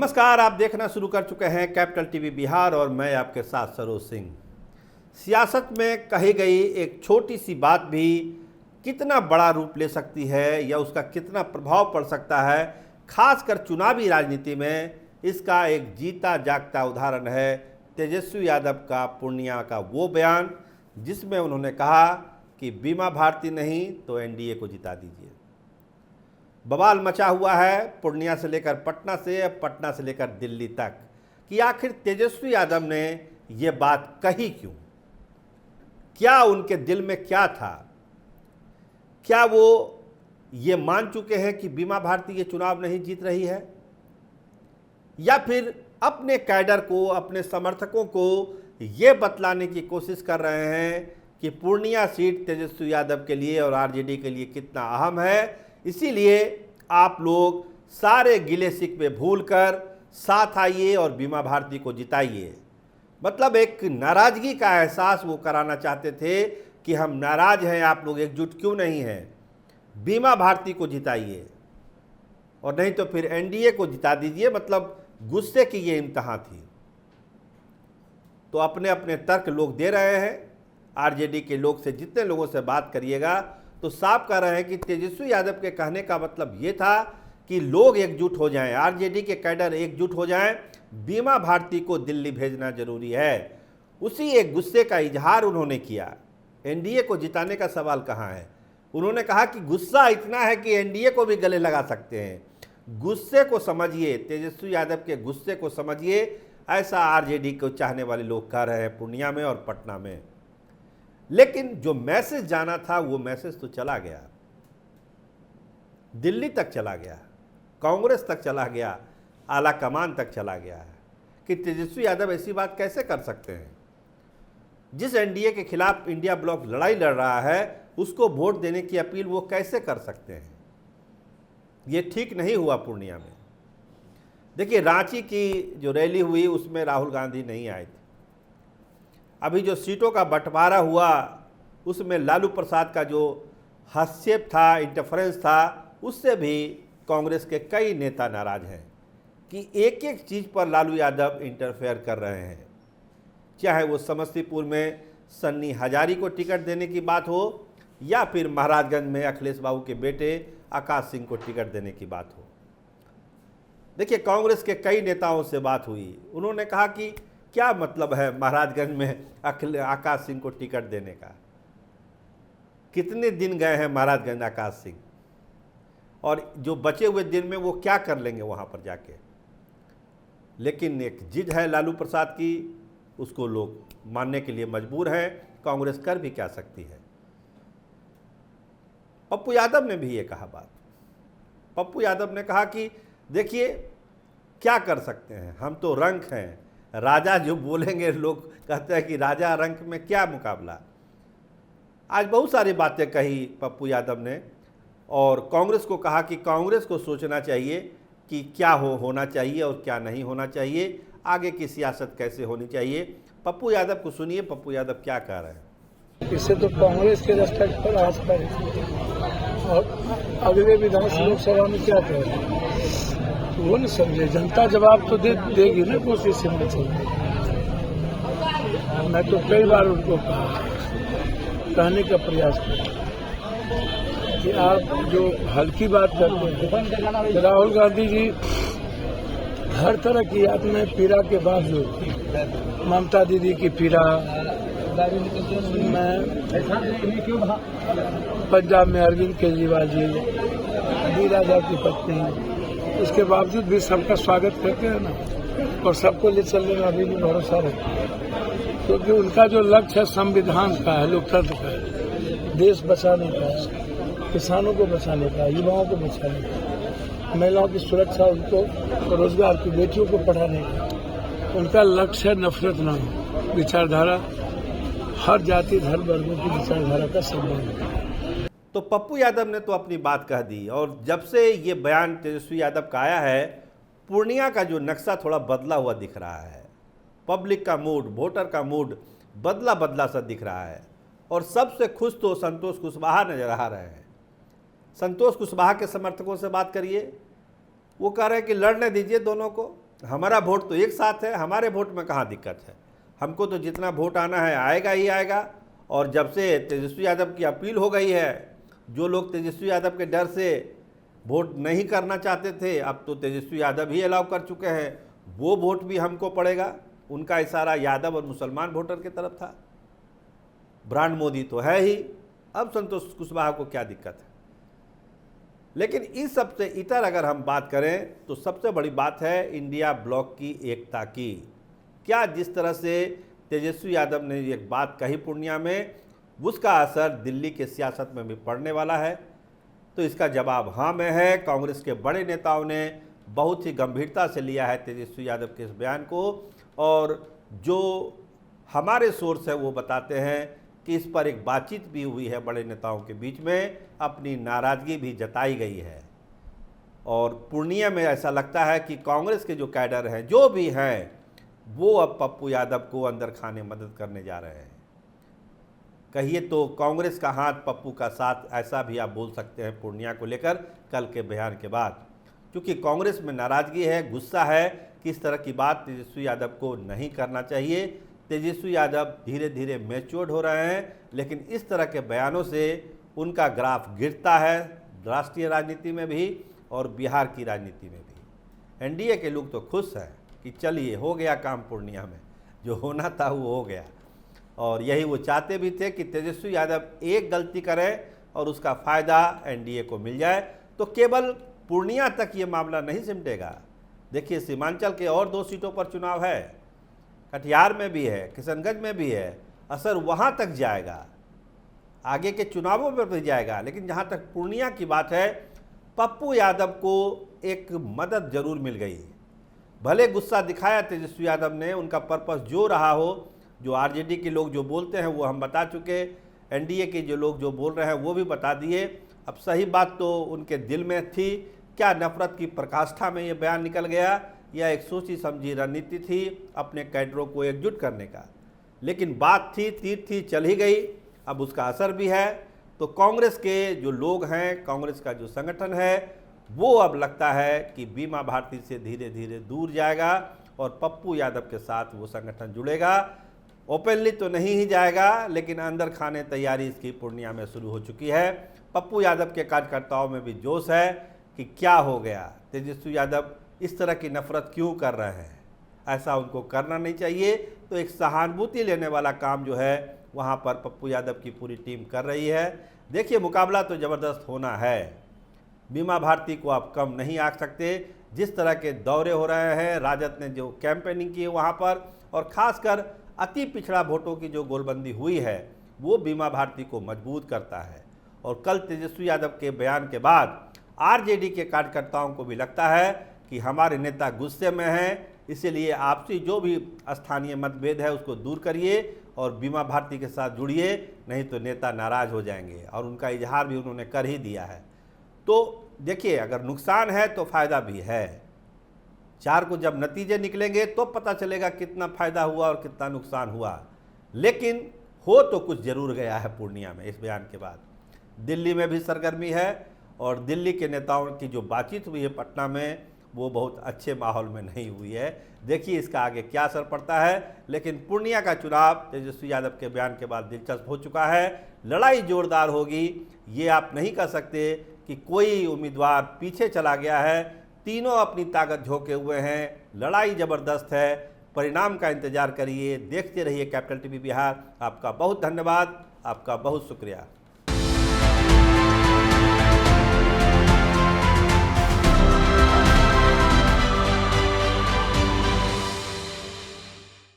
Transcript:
नमस्कार, आप देखना शुरू कर चुके हैं कैपिटल टीवी बिहार और मैं आपके साथ सरोज सिंह। सियासत में कही गई एक छोटी सी बात भी कितना बड़ा रूप ले सकती है या उसका कितना प्रभाव पड़ सकता है, खासकर चुनावी राजनीति में। इसका एक जीता जागता उदाहरण है तेजस्वी यादव का पूर्णिया का वो बयान जिसमें उन्होंने कहा कि बीमा भारती नहीं तो एनडीए को जिता दीजिए। बवाल मचा हुआ है पूर्णिया से लेकर पटना से, पटना से लेकर दिल्ली तक कि आखिर तेजस्वी यादव ने ये बात कही क्यों, क्या उनके दिल में क्या था। क्या वो ये मान चुके हैं कि बीमा भारती ये चुनाव नहीं जीत रही है, या फिर अपने कैडर को, अपने समर्थकों को ये बतलाने की कोशिश कर रहे हैं कि पूर्णिया सीट तेजस्वी यादव के लिए और आरजेडी के लिए कितना अहम है, इसीलिए आप लोग सारे गिले शिकवे भूलकर साथ आइए और बीमा भारती को जिताइए। मतलब एक नाराज़गी का एहसास वो कराना चाहते थे कि हम नाराज़ हैं, आप लोग एकजुट क्यों नहीं हैं, बीमा भारती को जिताइए और नहीं तो फिर एनडीए को जिता दीजिए। मतलब गुस्से की ये इम्तहान थी। तो अपने अपने तर्क लोग दे रहे हैं। आरजेडी के लोग से जितने लोगों से बात करिएगा तो साफ कह रहे हैं कि तेजस्वी यादव के कहने का मतलब ये था कि लोग एकजुट हो जाएं, आरजेडी के कैडर एकजुट हो जाएं, बीमा भारती को दिल्ली भेजना जरूरी है। उसी एक गुस्से का इजहार उन्होंने किया। एनडीए को जिताने का सवाल कहाँ है। उन्होंने कहा कि गुस्सा इतना है कि एनडीए को भी गले लगा सकते हैं। गुस्से को समझिए, तेजस्वी यादव के गुस्से को समझिए। ऐसा आरजेडी को चाहने वाले लोग कह रहे हैं पूर्णिया में और पटना में। लेकिन जो मैसेज जाना था वो मैसेज तो चला गया, दिल्ली तक चला गया, कांग्रेस तक चला गया, आला कमान तक चला गया है कि तेजस्वी यादव ऐसी बात कैसे कर सकते हैं। जिस एनडीए के खिलाफ इंडिया ब्लॉक लड़ाई लड़ रहा है उसको वोट देने की अपील वो कैसे कर सकते हैं। ये ठीक नहीं हुआ पूर्णिया में। देखिए, रांची की जो रैली हुई उसमें राहुल गांधी नहीं आए थे। अभी जो सीटों का बंटवारा हुआ उसमें लालू प्रसाद का जो हस्तक्षेप था, इंटरफेरेंस था, उससे भी कांग्रेस के कई नेता नाराज हैं कि एक एक चीज़ पर लालू यादव इंटरफेयर कर रहे हैं। चाहे वो समस्तीपुर में सन्नी हजारी को टिकट देने की बात हो या फिर महाराजगंज में अखिलेश बाबू के बेटे आकाश सिंह को टिकट देने की बात हो। देखिए, कांग्रेस के कई नेताओं से बात हुई। उन्होंने कहा कि क्या मतलब है महाराजगंज में आकाश सिंह को टिकट देने का। कितने दिन गए हैं महाराजगंज आकाश सिंह, और जो बचे हुए दिन में वो क्या कर लेंगे वहाँ पर जाके। लेकिन एक जिद है लालू प्रसाद की, उसको लोग मानने के लिए मजबूर हैं। कांग्रेस कर भी क्या सकती है। पप्पू यादव ने भी ये कहा बात। पप्पू यादव ने कहा कि देखिए क्या कर सकते हैं, हम तो रंक हैं, राजा जो बोलेंगे, लोग कहते हैं कि राजा रंक में क्या मुकाबला। आज बहुत सारी बातें कही पप्पू यादव ने और कांग्रेस को कहा कि कांग्रेस को सोचना चाहिए कि क्या होना चाहिए और क्या नहीं होना चाहिए, आगे की सियासत कैसे होनी चाहिए। पप्पू यादव को सुनिए, पप्पू यादव क्या कह रहे हैं। इससे तो कांग्रेस के रेस्पेक्ट पर आज पर और अगले विधानसभा लोकसभा में क्या कह रहे हैं वो नहीं समझे। जनता जवाब तो देगी ना, कोशिश से मैं तो कई बार उनको कहने का प्रयास किया कि आप जो हल्की बात करते हैं। राहुल गांधी जी हर तरह की आपने पीड़ा के बावजूद, ममता दीदी की पीड़ा, मैं पंजाब में अरविंद केजरीवाल जी, डी राजा की पत्नी, उसके बावजूद भी सबका स्वागत करते हैं ना, और सबको ले चलने में अभी भी भरोसा रखते हैं। क्योंकि उनका जो लक्ष्य है संविधान का है, लोकतंत्र का है, देश बचाने का है, किसानों को बचाने का, युवाओं को बचाने का, महिलाओं की सुरक्षा, उनको रोजगार की, बेटियों को पढ़ाने का। उनका लक्ष्य है नफरत ना हो, विचारधारा, हर जाति धर्म वर्गों की विचारधारा का सम्मान है। तो पप्पू यादव ने तो अपनी बात कह दी, और जब से ये बयान तेजस्वी यादव का आया है पूर्णिया का जो नक्शा थोड़ा बदला हुआ दिख रहा है। पब्लिक का मूड, वोटर का मूड बदला बदला सा दिख रहा है। और सबसे खुश तो संतोष कुशवाहा नजर आ रहे हैं। संतोष कुशवाहा के समर्थकों से बात करिए, वो कह रहे हैं कि लड़ने दीजिए दोनों को, हमारा वोट तो एक साथ है, हमारे वोट में कहाँ दिक्कत है। हमको तो जितना वोट आना है आएगा ही आएगा। और जब से तेजस्वी यादव की अपील हो गई है, जो लोग तेजस्वी यादव के डर से वोट नहीं करना चाहते थे, अब तो तेजस्वी यादव ही अलाउ कर चुके हैं, वो वोट भी हमको पड़ेगा। उनका इशारा यादव और मुसलमान वोटर की तरफ था। ब्रांड मोदी तो है ही, अब संतोष कुशवाहा को क्या दिक्कत है। लेकिन इस सबसे इतर अगर हम बात करें तो सबसे बड़ी बात है इंडिया ब्लॉक की एकता की। क्या जिस तरह से तेजस्वी यादव ने एक बात कही पूर्णिया में, उसका असर दिल्ली के सियासत में भी पड़ने वाला है? तो इसका जवाब हाँ में है। कांग्रेस के बड़े नेताओं ने बहुत ही गंभीरता से लिया है तेजस्वी यादव के इस बयान को, और जो हमारे सोर्स है वो बताते हैं कि इस पर एक बातचीत भी हुई है बड़े नेताओं के बीच में, अपनी नाराज़गी भी जताई गई है। और पूर्णिया में ऐसा लगता है कि कांग्रेस के जो कैडर हैं, जो भी हैं, वो अब पप्पू यादव को अंदर खाने मदद करने जा रहे हैं। कहिए तो कांग्रेस का हाथ पप्पू का साथ, ऐसा भी आप बोल सकते हैं पूर्णिया को लेकर कल के बयान के बाद। क्योंकि कांग्रेस में नाराज़गी है, गुस्सा है कि इस तरह की बात तेजस्वी यादव को नहीं करना चाहिए। तेजस्वी यादव धीरे धीरे मैच्योर्ड हो रहे हैं, लेकिन इस तरह के बयानों से उनका ग्राफ गिरता है, राष्ट्रीय राजनीति में भी और बिहार की राजनीति में भी। एनडीए के लोग तो खुश हैं कि चलिए हो गया काम, पूर्णिया में जो होना था वो हो गया। और यही वो चाहते भी थे कि तेजस्वी यादव एक गलती करे और उसका फ़ायदा एनडीए को मिल जाए। तो केवल पूर्णिया तक ये मामला नहीं सिमटेगा। देखिए सीमांचल के और 2 सीटों पर चुनाव है, कटिहार में भी है, किशनगंज में भी है, असर वहाँ तक जाएगा, आगे के चुनावों पर भी जाएगा। लेकिन जहाँ तक पूर्णिया की बात है, पप्पू यादव को एक मदद जरूर मिल गई। भले गुस्सा दिखाया तेजस्वी यादव ने, उनका पर्पस जो रहा हो, जो आरजेडी के लोग जो बोलते हैं वो हम बता चुके, एनडीए के जो लोग जो बोल रहे हैं वो भी बता दिए। अब सही बात तो उनके दिल में थी, क्या नफरत की प्रकाष्ठा में ये बयान निकल गया, या एक सोची समझी रणनीति थी अपने कैडरों को एकजुट करने का। लेकिन बात थी, तीर थी, चल ही गई, अब उसका असर भी है। तो कांग्रेस के जो लोग हैं, कांग्रेस का जो संगठन है, वो अब लगता है कि बीमा भारती से धीरे धीरे दूर जाएगा और पप्पू यादव के साथ वो संगठन जुड़ेगा। ओपनली तो नहीं ही जाएगा, लेकिन अंदर खाने तैयारी इसकी पूर्णिया में शुरू हो चुकी है। पप्पू यादव के कार्यकर्ताओं में भी जोश है कि क्या हो गया, तेजस्वी यादव इस तरह की नफरत क्यों कर रहे हैं, ऐसा उनको करना नहीं चाहिए। तो एक सहानुभूति लेने वाला काम जो है वहाँ पर पप्पू यादव की पूरी टीम कर रही है। देखिए मुकाबला तो ज़बरदस्त होना है, बीमा भारती को आप कम नहीं आंक सकते। जिस तरह के दौरे हो रहे हैं, राजद ने जो कैंपेनिंग की है वहाँ पर, और ख़ासकर अति पिछड़ा वोटों की जो गोलबंदी हुई है, वो बीमा भारती को मजबूत करता है। और कल तेजस्वी यादव के बयान के बाद आरजेडी के कार्यकर्ताओं को भी लगता है कि हमारे नेता गुस्से में हैं, इसीलिए आपसी जो भी स्थानीय मतभेद है उसको दूर करिए और बीमा भारती के साथ जुड़िए, नहीं तो नेता नाराज़ हो जाएंगे। और उनका इजहार भी उन्होंने कर ही दिया है। तो देखिए, अगर नुकसान है तो फ़ायदा भी है। 4 को जब नतीजे निकलेंगे तो पता चलेगा कितना फ़ायदा हुआ और कितना नुकसान हुआ। लेकिन हो तो कुछ ज़रूर गया है पूर्णिया में इस बयान के बाद। दिल्ली में भी सरगर्मी है, और दिल्ली के नेताओं की जो बातचीत हुई है पटना में, वो बहुत अच्छे माहौल में नहीं हुई है। देखिए इसका आगे क्या असर पड़ता है। लेकिन पूर्णिया का चुनाव तेजस्वी यादव के बयान के बाद दिलचस्प हो चुका है। लड़ाई जोरदार होगी, ये आप नहीं कह सकते कि कोई उम्मीदवार पीछे चला गया है। तीनों अपनी ताकत झोंके हुए हैं, लड़ाई ज़बरदस्त है। परिणाम का इंतजार करिए, देखते रहिए कैपिटल टीवी बिहार। आपका बहुत धन्यवाद, आपका बहुत शुक्रिया।